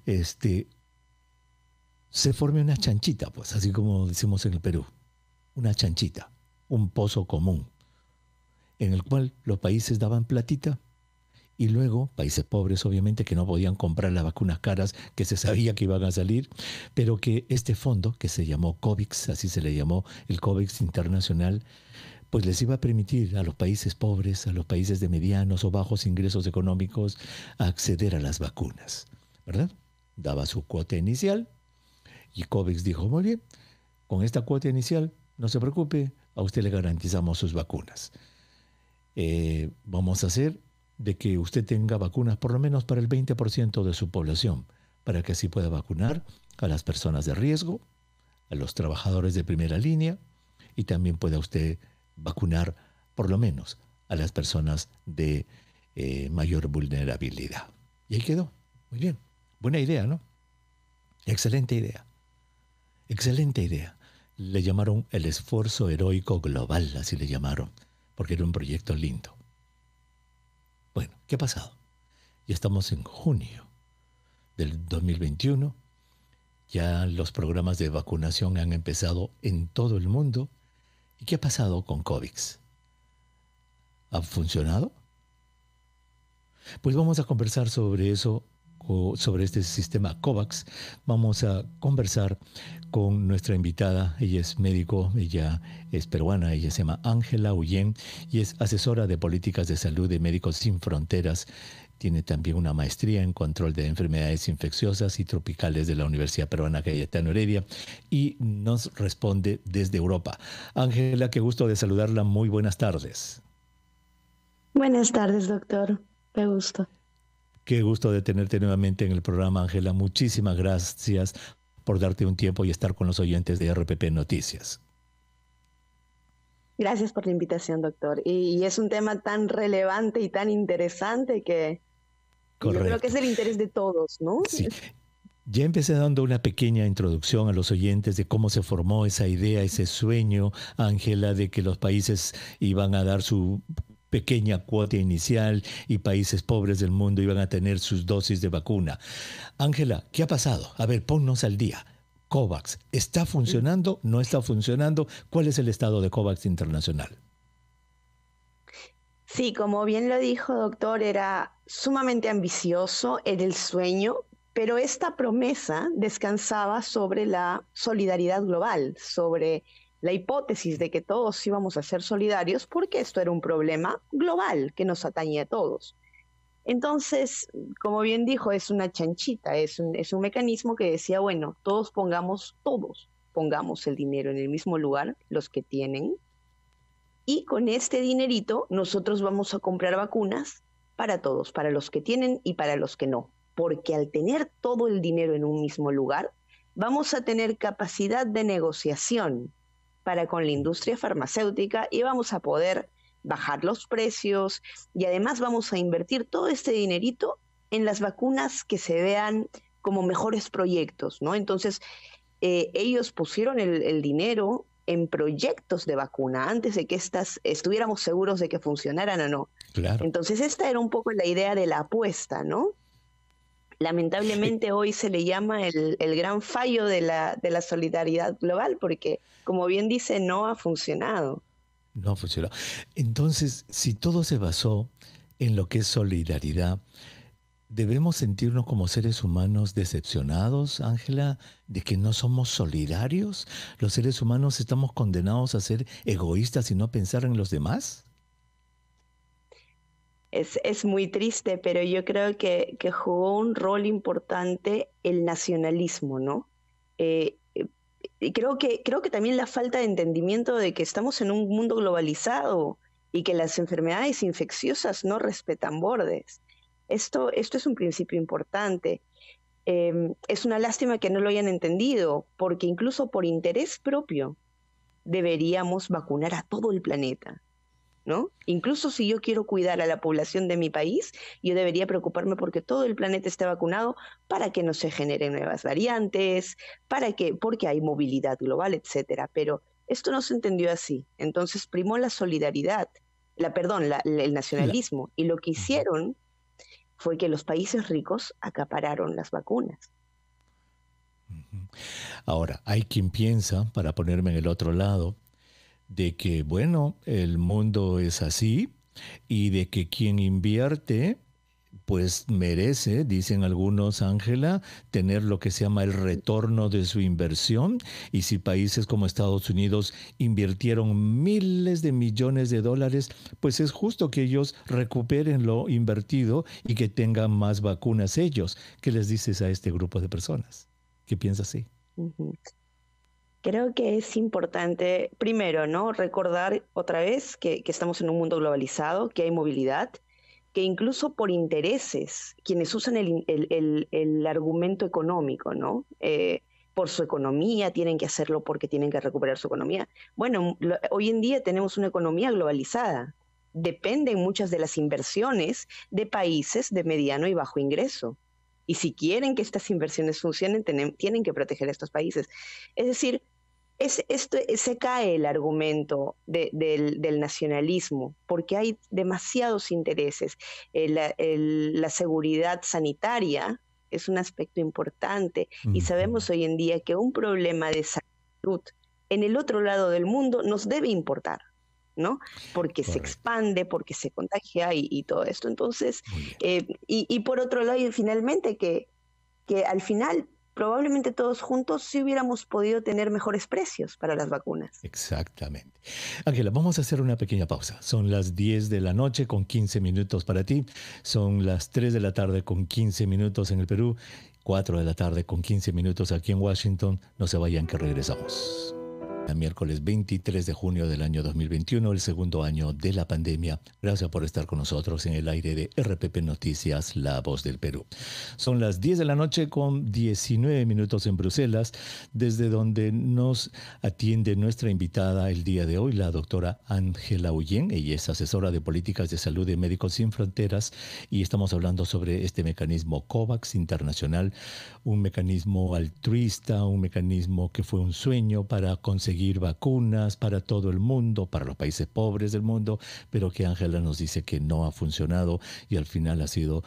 este, se forme una chanchita, pues, así como decimos en el Perú, una chanchita, un pozo común, en el cual los países daban platita y luego, países pobres obviamente que no podían comprar las vacunas caras que se sabía que iban a salir, pero que este fondo, que se llamó COVAX, así se le llamó el COVAX internacional, pues les iba a permitir a los países pobres, a los países de medianos o bajos ingresos económicos, acceder a las vacunas, ¿verdad? Daba su cuota inicial y COVAX dijo, muy bien, con esta cuota inicial, no se preocupe, a usted le garantizamos sus vacunas. Vamos a hacer de que usted tenga vacunas por lo menos para el 20% de su población, para que así pueda vacunar a las personas de riesgo, a los trabajadores de primera línea, y también pueda usted vacunar por lo menos a las personas de mayor vulnerabilidad. Y ahí quedó. Muy bien. Buena idea, ¿no? Excelente idea. Excelente idea. Le llamaron el esfuerzo heroico global, así le llamaron, porque era un proyecto lindo. Bueno, ¿qué ha pasado? Ya estamos en junio del 2021. Ya los programas de vacunación han empezado en todo el mundo. ¿Y qué ha pasado con COVAX? ¿Ha funcionado? Pues vamos a conversar sobre eso, sobre este sistema COVAX. Vamos a conversar con nuestra invitada. Ella es médico, ella es peruana, ella se llama Ángela Ullén y es asesora de políticas de salud de Médicos Sin Fronteras. Tiene también una maestría en control de enfermedades infecciosas y tropicales de la Universidad Peruana Cayetano Heredia y nos responde desde Europa. Ángela, qué gusto de saludarla. Muy buenas tardes. Buenas tardes, doctor. Qué gusto. Qué gusto de tenerte nuevamente en el programa, Ángela. Muchísimas gracias por darte un tiempo y estar con los oyentes de RPP Noticias. Gracias por la invitación, doctor. Y es un tema tan relevante y tan interesante que Correcto. Yo creo que es el interés de todos, ¿no? Sí. Ya empecé dando una pequeña introducción a los oyentes de cómo se formó esa idea, ese sueño, Ángela, de que los países iban a dar su pequeña cuota inicial y países pobres del mundo iban a tener sus dosis de vacuna. Ángela, ¿qué ha pasado? A ver, ponnos al día. COVAX, ¿está funcionando? ¿No está funcionando? ¿Cuál es el estado de COVAX internacional? Sí, como bien lo dijo, doctor, era sumamente ambicioso, era el sueño, pero esta promesa descansaba sobre la solidaridad global, sobre la hipótesis de que todos íbamos a ser solidarios porque esto era un problema global que nos atañe a todos. Entonces, como bien dijo, es una chanchita, es un mecanismo que decía, bueno, todos pongamos el dinero en el mismo lugar, los que tienen, y con este dinerito nosotros vamos a comprar vacunas para todos, para los que tienen y para los que no. Porque al tener todo el dinero en un mismo lugar, vamos a tener capacidad de negociación para con la industria farmacéutica y vamos a poder bajar los precios y además vamos a invertir todo este dinerito en las vacunas que se vean como mejores proyectos, ¿no? Entonces, ellos pusieron el dinero en proyectos de vacuna antes de que estas estuviéramos seguros de que funcionaran o no. Claro. Entonces esta era un poco la idea de la apuesta, ¿no? Lamentablemente hoy se le llama el gran fallo de la solidaridad global porque, como bien dice, no ha funcionado. No ha funcionado. Entonces, si todo se basó en lo que es solidaridad, ¿debemos sentirnos como seres humanos decepcionados, Ángela, de que no somos solidarios? ¿Los seres humanos estamos condenados a ser egoístas y no pensar en los demás? Es muy triste, pero yo creo que jugó un rol importante el nacionalismo, ¿no? Y creo que también la falta de entendimiento de que estamos en un mundo globalizado y que las enfermedades infecciosas no respetan bordes. Esto es un principio importante. Es una lástima que no lo hayan entendido, porque incluso por interés propio deberíamos vacunar a todo el planeta, ¿no? Incluso si yo quiero cuidar a la población de mi país, yo debería preocuparme porque todo el planeta esté vacunado para que no se generen nuevas variantes, porque hay movilidad global, etcétera. Pero esto no se entendió así. Entonces primó la solidaridad, el nacionalismo. Y lo que hicieron fue que los países ricos acapararon las vacunas. Ahora, hay quien piensa, para ponerme en el otro lado, de que, bueno, el mundo es así y de que quien invierte, pues merece, dicen algunos, Ángela, tener lo que se llama el retorno de su inversión. Y si países como Estados Unidos invirtieron miles de millones de dólares, pues es justo que ellos recuperen lo invertido y que tengan más vacunas ellos. ¿Qué les dices a este grupo de personas? ¿Qué piensas así? Creo que es importante, primero, ¿no? Recordar otra vez que estamos en un mundo globalizado, que hay movilidad, que incluso por intereses, quienes usan el argumento económico, ¿no? Por su economía, tienen que hacerlo porque tienen que recuperar su economía. Bueno, hoy en día tenemos una economía globalizada. Dependen muchas de las inversiones de países de mediano y bajo ingreso. Y si quieren que estas inversiones funcionen, tienen que proteger a estos países. Es decir, se cae el argumento del nacionalismo, porque hay demasiados intereses. La seguridad sanitaria es un aspecto importante y sabemos hoy en día que un problema de salud en el otro lado del mundo nos debe importar, ¿no? Porque se expande, porque se contagia y todo esto. Entonces, y por otro lado, y finalmente, que al final probablemente todos juntos sí hubiéramos podido tener mejores precios para las vacunas. Exactamente. Ángela, vamos a hacer una pequeña pausa. Son las 10 de la noche con 15 minutos para ti. Son las 3 de la tarde con 15 minutos en el Perú. 4 de la tarde con 15 minutos aquí en Washington. No se vayan que regresamos. El miércoles 23 de junio del año 2021, el segundo año de la pandemia. Gracias por estar con nosotros en el aire de RPP Noticias, La Voz del Perú. Son las 10 de la noche con 19 minutos en Bruselas, desde donde nos atiende nuestra invitada el día de hoy, la doctora Ángela Ullén. Ella es asesora de políticas de salud de Médicos Sin Fronteras y estamos hablando sobre este mecanismo COVAX internacional, un mecanismo altruista, un mecanismo que fue un sueño para conseguir vacunas para todo el mundo, para los países pobres del mundo, pero que Ángela nos dice que no ha funcionado y al final ha sido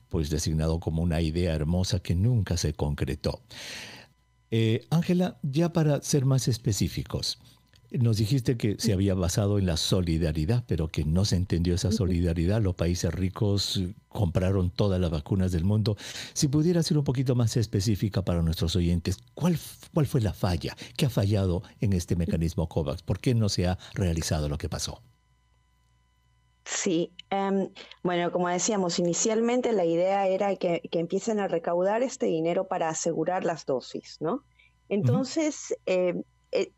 pues designado como una idea hermosa que nunca se concretó. Ángela, ya para ser más específicos, nos dijiste que se había basado en la solidaridad, pero que no se entendió esa solidaridad. Los países ricos compraron todas las vacunas del mundo. Si pudiera ser un poquito más específica para nuestros oyentes, ¿cuál fue la falla? ¿Qué ha fallado en este mecanismo COVAX? ¿Por qué no se ha realizado lo que pasó? Sí, bueno, como decíamos, inicialmente la idea era que empiecen a recaudar este dinero para asegurar las dosis, ¿no? Entonces,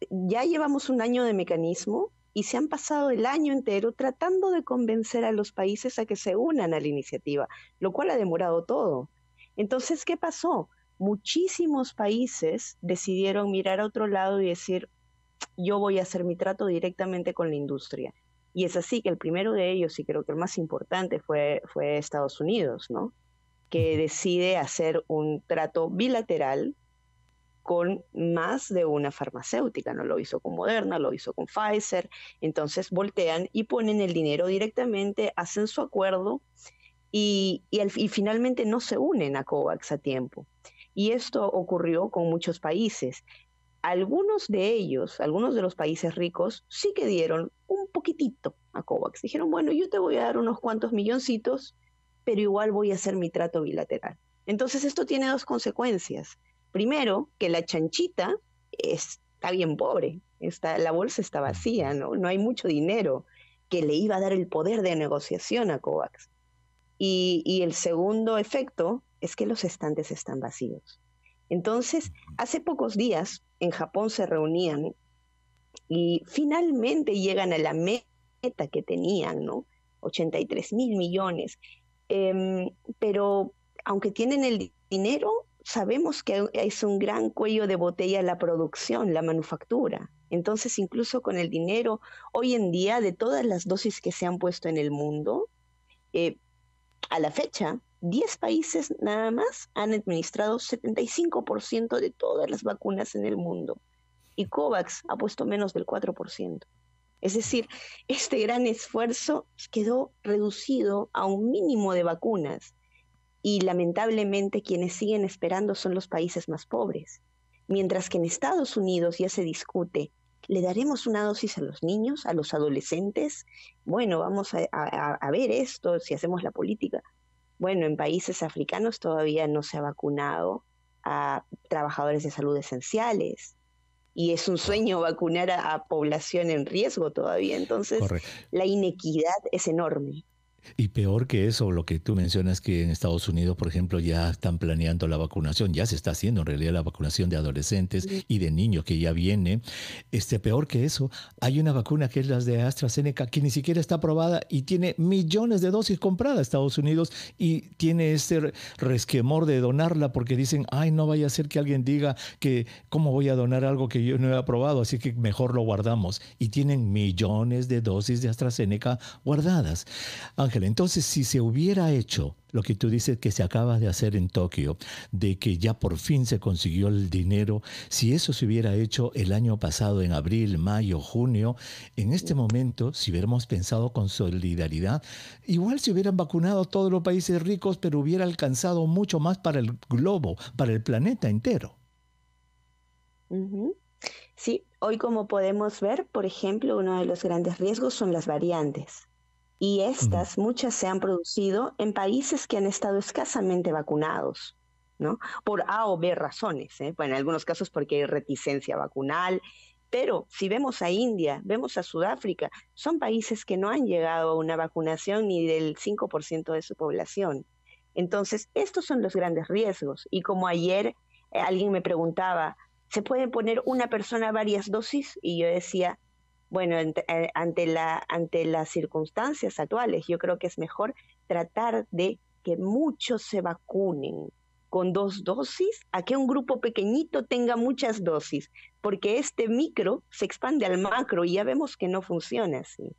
ya llevamos un año de mecanismo y se han pasado el año entero tratando de convencer a los países a que se unan a la iniciativa, lo cual ha demorado todo. Entonces, ¿qué pasó? Muchísimos países decidieron mirar a otro lado y decir, yo voy a hacer mi trato directamente con la industria. Y es así que el primero de ellos, y creo que el más importante, fue Estados Unidos, ¿no? Que decide hacer un trato bilateral con más de una farmacéutica, ¿no? Lo hizo con Moderna, lo hizo con Pfizer. Entonces voltean y ponen el dinero directamente, hacen su acuerdo y finalmente no se unen a COVAX a tiempo. Y esto ocurrió con muchos países. Algunos de ellos, algunos de los países ricos, sí que dieron un poquitito a COVAX. Dijeron, bueno, yo te voy a dar unos cuantos milloncitos, pero igual voy a hacer mi trato bilateral. Entonces esto tiene dos consecuencias. Primero, que la chanchita está bien pobre, la bolsa está vacía, ¿no? No hay mucho dinero que le iba a dar el poder de negociación a COVAX. Y el segundo efecto es que los estantes están vacíos. Entonces, hace pocos días en Japón se reunían y finalmente llegan a la meta que tenían, ¿no? 83.000 millones. Pero aunque tienen el dinero, sabemos que es un gran cuello de botella la producción, la manufactura. Entonces, incluso con el dinero, hoy en día, de todas las dosis que se han puesto en el mundo, a la fecha, 10 países nada más han administrado 75% de todas las vacunas en el mundo. Y COVAX ha puesto menos del 4%. Es decir, este gran esfuerzo quedó reducido a un mínimo de vacunas. y lamentablemente quienes siguen esperando son los países más pobres. Mientras que en Estados Unidos ya se discute, ¿le daremos una dosis a los niños, a los adolescentes? Bueno, vamos a ver esto, si hacemos la política. Bueno, en países africanos todavía no se ha vacunado a trabajadores de salud esenciales y es un sueño vacunar a población en riesgo todavía. Entonces, Correcto. la inequidad es enorme. Y peor que eso, lo que tú mencionas que en Estados Unidos, por ejemplo, ya están planeando la vacunación, ya se está haciendo en realidad la vacunación de adolescentes y de niños que ya viene. Peor que eso, hay una vacuna que es la de AstraZeneca que ni siquiera está aprobada y tiene millones de dosis compradas Estados Unidos y tiene este resquemor de donarla porque dicen, ay, no vaya a ser que alguien diga que cómo voy a donar algo que yo no he aprobado, así que mejor lo guardamos. Y tienen millones de dosis de AstraZeneca guardadas. Ángel, entonces, si se hubiera hecho lo que tú dices que se acaba de hacer en Tokio, de que ya por fin se consiguió el dinero, si eso se hubiera hecho el año pasado en abril, mayo, junio, en este momento, si hubiéramos pensado con solidaridad, igual se hubieran vacunado todos los países ricos, pero hubiera alcanzado mucho más para el globo, para el planeta entero. Sí, hoy como podemos ver, por ejemplo, uno de los grandes riesgos son las variantes. Y estas, muchas se han producido en países que han estado escasamente vacunados, ¿no? Por A o B razones, ¿eh? Bueno, en algunos casos porque hay reticencia vacunal, pero si vemos a India, vemos a Sudáfrica, son países que no han llegado a una vacunación ni del 5% de su población. Entonces, estos son los grandes riesgos. Y como ayer alguien me preguntaba, ¿se puede poner una persona varias dosis? Y yo decía, bueno, ante las circunstancias actuales, yo creo que es mejor tratar de que muchos se vacunen con 2 dosis a que un grupo pequeñito tenga muchas dosis, porque este micro se expande al macro y ya vemos que no funciona así.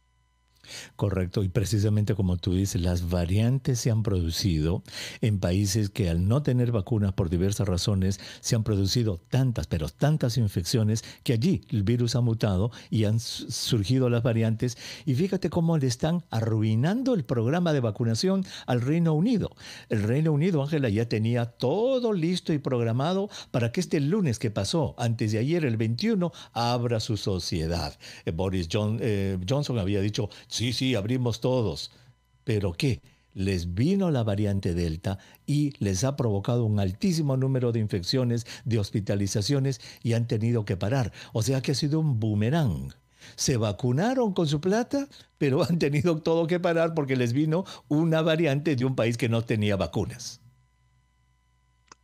Correcto, y precisamente como tú dices, las variantes se han producido en países que al no tener vacunas por diversas razones se han producido tantas, pero tantas infecciones que allí el virus ha mutado y han surgido las variantes. Y fíjate cómo le están arruinando el programa de vacunación al Reino Unido. El Reino Unido, Ángela, ya tenía todo listo y programado para que este lunes que pasó, antes de ayer, el 21, abra su sociedad. Johnson había dicho, sí, abrimos todos. ¿Pero qué? Les vino la variante Delta y les ha provocado un altísimo número de infecciones, de hospitalizaciones y han tenido que parar. O sea que ha sido un boomerang. Se vacunaron con su plata, pero han tenido todo que parar porque les vino una variante de un país que no tenía vacunas.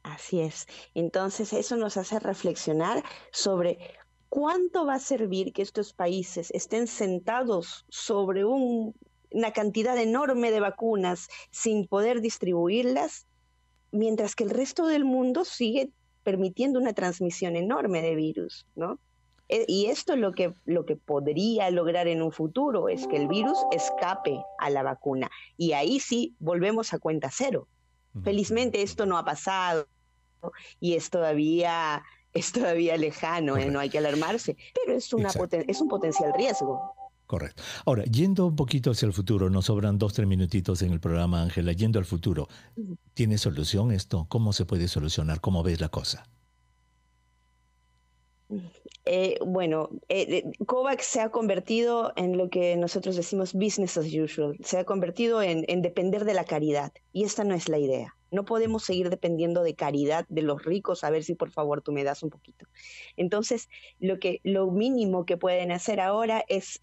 Así es. Entonces eso nos hace reflexionar sobre cuánto va a servir que estos países estén sentados sobre una cantidad enorme de vacunas sin poder distribuirlas, mientras que el resto del mundo sigue permitiendo una transmisión enorme de virus, ¿no? Y esto lo que podría lograr en un futuro es que el virus escape a la vacuna. Y ahí sí volvemos a cuenta cero. Felizmente esto no ha pasado y es todavía lejano, no hay que alarmarse, pero es un potencial riesgo. Correcto. Ahora, yendo un poquito hacia el futuro, nos sobran 2, 3 minutitos en el programa, Ángela, yendo al futuro, ¿tiene solución esto? ¿Cómo se puede solucionar? ¿Cómo ves la cosa? COVAX se ha convertido en lo que nosotros decimos business as usual, se ha convertido en depender de la caridad, y esta no es la idea. No podemos seguir dependiendo de caridad de los ricos, a ver si por favor tú me das un poquito. Entonces, lo mínimo que pueden hacer ahora es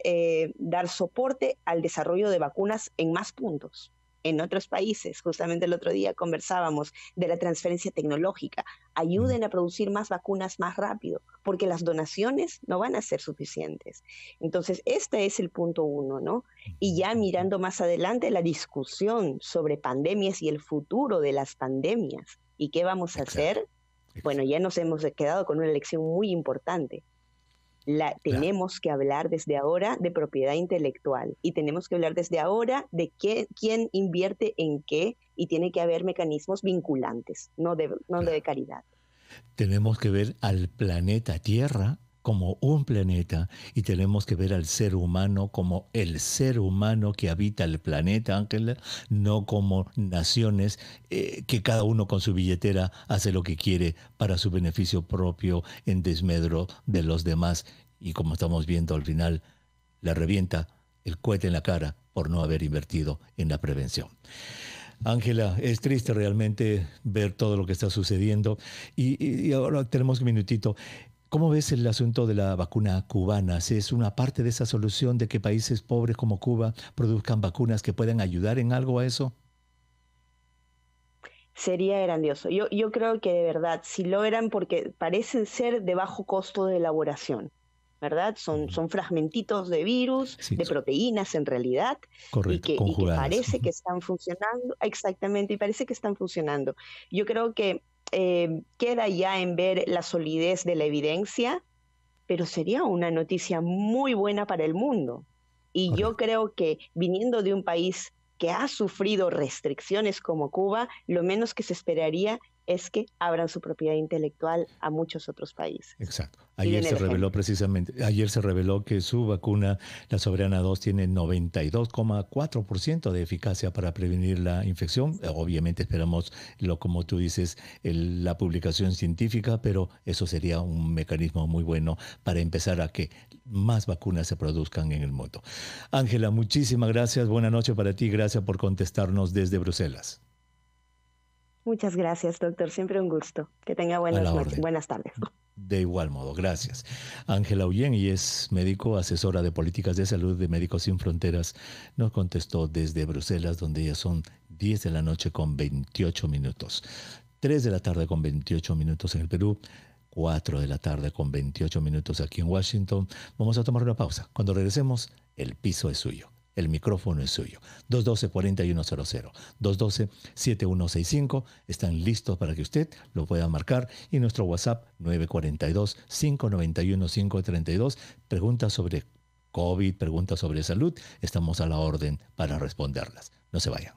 dar soporte al desarrollo de vacunas en más puntos. En otros países, justamente el otro día conversábamos de la transferencia tecnológica. Ayuden a producir más vacunas más rápido, porque las donaciones no van a ser suficientes. Entonces, este es el punto 1, ¿no? Y ya mirando más adelante la discusión sobre pandemias y el futuro de las pandemias y qué vamos a hacer, bueno, ya nos hemos quedado con una lección muy importante. Tenemos que hablar desde ahora de propiedad intelectual y tenemos que hablar desde ahora de quién invierte en qué y tiene que haber mecanismos vinculantes, no de caridad. Tenemos que ver al planeta Tierra como un planeta y tenemos que ver al ser humano como el ser humano que habita el planeta, Ángela, no como naciones que cada uno con su billetera hace lo que quiere para su beneficio propio en desmedro de los demás. Y como estamos viendo al final, le revienta el cohete en la cara por no haber invertido en la prevención. Ángela, es triste realmente ver todo lo que está sucediendo. Y ahora tenemos un minutito. ¿Cómo ves el asunto de la vacuna cubana? ¿Si es una parte de esa solución de que países pobres como Cuba produzcan vacunas que puedan ayudar en algo a eso? Sería grandioso. Yo creo que de verdad, si logran, porque parecen ser de bajo costo de elaboración, ¿verdad? Son fragmentitos de virus, Sí, de proteínas en realidad, correcto, y que conjugadas. parece que están funcionando, exactamente, y parece que están funcionando. Yo creo que queda ya en ver la solidez de la evidencia, pero sería una noticia muy buena para el mundo. Y yo Correcto. creo que viniendo de un país que ha sufrido restricciones como Cuba, lo menos que se esperaría es que abran su propiedad intelectual a muchos otros países. Exacto. Y Ayer viene se el reveló ejemplo. precisamente, ayer se reveló que su vacuna, la Soberana 2, tiene 92,4% de eficacia para prevenir la infección. Obviamente esperamos, como tú dices, la publicación científica, pero eso sería un mecanismo muy bueno para empezar a que más vacunas se produzcan en el mundo. Ángela, muchísimas gracias. Buenas noches para ti. Gracias por contestarnos desde Bruselas. Muchas gracias, doctor. Siempre un gusto. Que tenga A buenas la noches, orden. buenas tardes. De igual modo, gracias. Ángela Ullén, y es médico, asesora de políticas de salud de Médicos Sin Fronteras, nos contestó desde Bruselas, donde ya son 10 de la noche con 28 minutos. 3 de la tarde con 28 minutos en el Perú, 4 de la tarde con 28 minutos aquí en Washington. Vamos a tomar una pausa. Cuando regresemos, el piso es suyo. El micrófono es suyo. 212-4100, 212-7165. Están listos para que usted lo pueda marcar. Y nuestro WhatsApp 942-591-532. Preguntas sobre COVID, preguntas sobre salud. Estamos a la orden para responderlas. No se vayan.